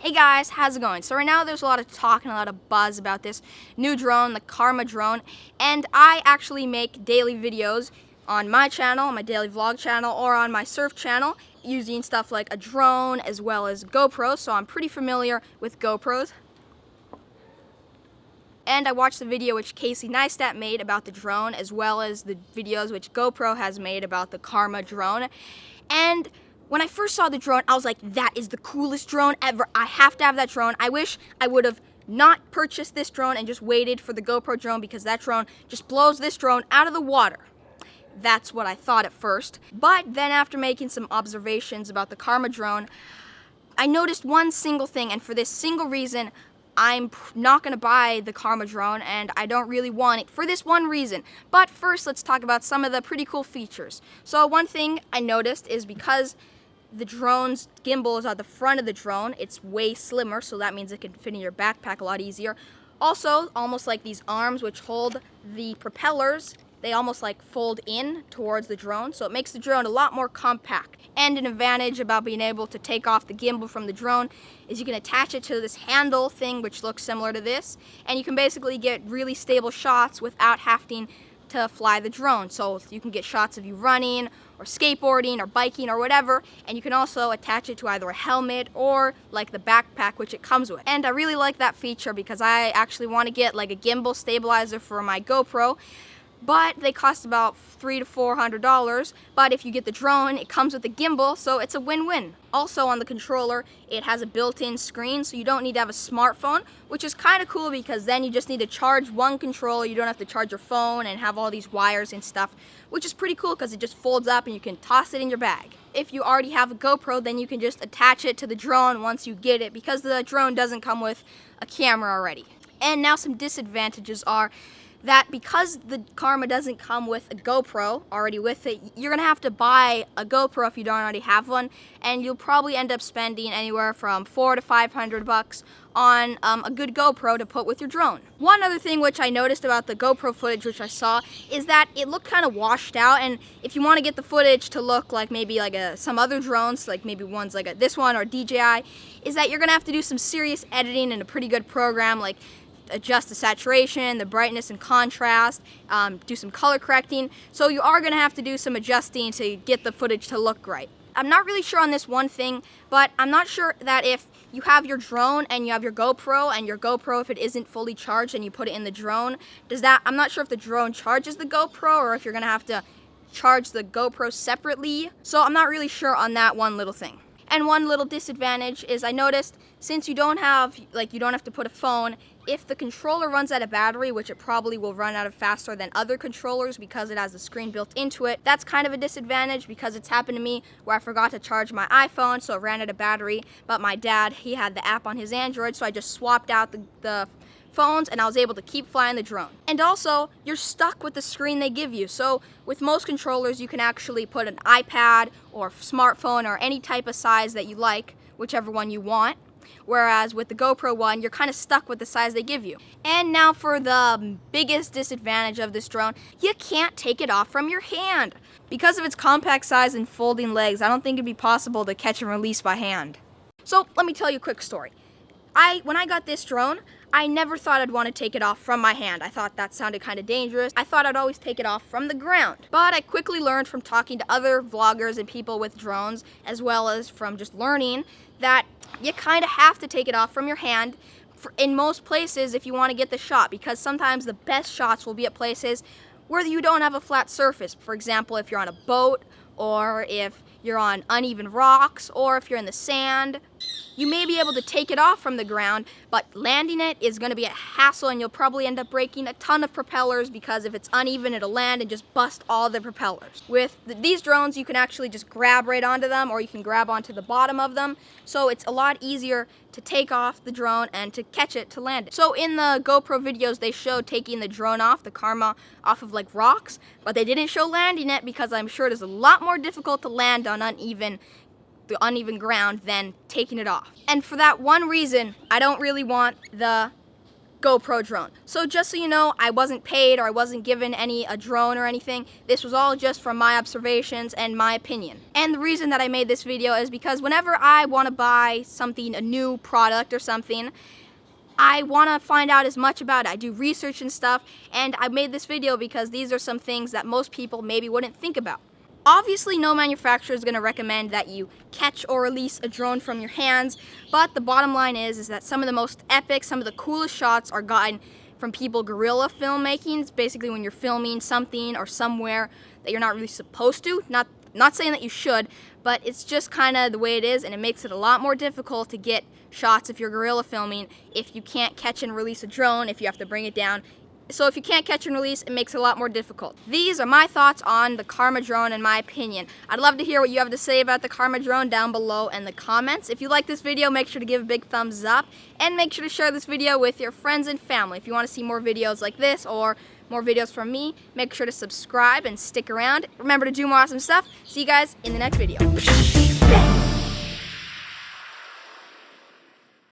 Hey guys, how's it going? So right now there's a lot of talk and a lot of buzz about this new drone, the Karma drone, and I actually make daily videos on my channel, my daily vlog channel, or on my surf channel using stuff like a drone as well as GoPro, so I'm pretty familiar with GoPros. And I watched the video which Casey Neistat made about the drone as well as the videos which GoPro has made about the Karma drone. And when I first saw the drone, I was like, that is the coolest drone ever. I have to have that drone. I wish I would have not purchased this drone and just waited for the GoPro drone because that drone just blows this drone out of the water. That's what I thought at first. But then after making some observations about the Karma drone, I noticed one single thing, and for this single reason, I'm not going to buy the Karma drone, and I don't really want it for this one reason. But first, let's talk about some of the pretty cool features. So one thing I noticed is because the drone's gimbal is at the front of the drone, it's way slimmer, so that means it can fit in your backpack a lot easier. Also, almost like these arms which hold the propellers, they almost like fold in towards the drone, so it makes the drone a lot more compact. And an advantage about being able to take off the gimbal from the drone is you can attach it to this handle thing which looks similar to this, and you can basically get really stable shots without having to fly the drone. So you can get shots of you running or skateboarding or biking or whatever, and you can also attach it to either a helmet or like the backpack which it comes with. And I really like that feature because I actually want to get like a gimbal stabilizer for my GoPro, but they cost about $300 to $400. But if you get the drone, it comes with the gimbal, so it's a win-win. Also on the controller, it has a built-in screen, so you don't need to have a smartphone, which is kind of cool because then you just need to charge one controller. You don't have to charge your phone and have all these wires and stuff, which is pretty cool because it just folds up and you can toss it in your bag. If you already have a GoPro, then you can just attach it to the drone once you get it because the drone doesn't come with a camera already. And now some disadvantages are that because the Karma doesn't come with a GoPro already with it, you're going to have to buy a GoPro if you don't already have one, and you'll probably end up spending anywhere from $400 to $500 on a good GoPro to put with your drone. One other thing which I noticed about the GoPro footage which I saw is that it looked kind of washed out, and if you want to get the footage to look like maybe like some other drones, like maybe ones like this one or DJI, is that you're going to have to do some serious editing in a pretty good program, like adjust the saturation, the brightness and contrast, do some color correcting. So you are going to have to do some adjusting to get the footage to look right. I'm not really sure on this one thing, but I'm not sure that if you have your drone and you have your GoPro, and your GoPro, if it isn't fully charged and you put it in the drone, I'm not sure if the drone charges the GoPro or if you're going to have to charge the GoPro separately. So I'm not really sure on that one little thing. And one little disadvantage is I noticed since you don't have to put a phone, if the controller runs out of battery, which it probably will run out of faster than other controllers because it has the screen built into it, that's kind of a disadvantage because it's happened to me where I forgot to charge my iPhone, so it ran out of battery, but my dad, he had the app on his Android, so I just swapped out the phones and I was able to keep flying the drone. And also, you're stuck with the screen they give you. So with most controllers, you can actually put an iPad or smartphone or any type of size that you like, whichever one you want. Whereas with the GoPro one, you're kind of stuck with the size they give you. And now for the biggest disadvantage of this drone, you can't take it off from your hand. Because of its compact size and folding legs, I don't think it'd be possible to catch and release by hand. So let me tell you a quick story. When I got this drone, I never thought I'd want to take it off from my hand. I thought that sounded kind of dangerous. I thought I'd always take it off from the ground. But I quickly learned from talking to other vloggers and people with drones, as well as from just learning, that you kind of have to take it off from your hand in most places if you want to get the shot, because sometimes the best shots will be at places where you don't have a flat surface. For example, if you're on a boat, or if you're on uneven rocks, or if you're in the sand. You may be able to take it off from the ground, but landing it is going to be a hassle, and you'll probably end up breaking a ton of propellers because if it's uneven, it'll land and just bust all the propellers. With these drones, you can actually just grab right onto them, or you can grab onto the bottom of them, so it's a lot easier to take off the drone and to catch it to land it. So in the GoPro videos, they showed taking the drone off, the Karma, off of like rocks, but they didn't show landing it because I'm sure it is a lot more difficult to land on the uneven ground than taking it off. And for that one reason, I don't really want the GoPro drone. So just so you know, I wasn't paid or I wasn't given a drone or anything. This was all just from my observations and my opinion. And the reason that I made this video is because whenever I want to buy something, a new product or something, I want to find out as much about it. I do research and stuff, and I made this video because these are some things that most people maybe wouldn't think about. Obviously, no manufacturer is going to recommend that you catch or release a drone from your hands, but the bottom line is that some of the most epic, some of the coolest shots are gotten from people guerrilla filmmaking. It's basically when you're filming something or somewhere that you're not really supposed to. Not saying that you should, but it's just kind of the way it is, and it makes it a lot more difficult to get shots if you're guerrilla filming, if you can't catch and release a drone, if you have to bring it down. So if you can't catch and release, it makes it a lot more difficult. These are my thoughts on the Karma drone and my opinion. I'd love to hear what you have to say about the Karma drone down below in the comments. If you like this video, make sure to give a big thumbs up and make sure to share this video with your friends and family. If you want to see more videos like this or more videos from me, make sure to subscribe and stick around. Remember to do more awesome stuff. See you guys in the next video.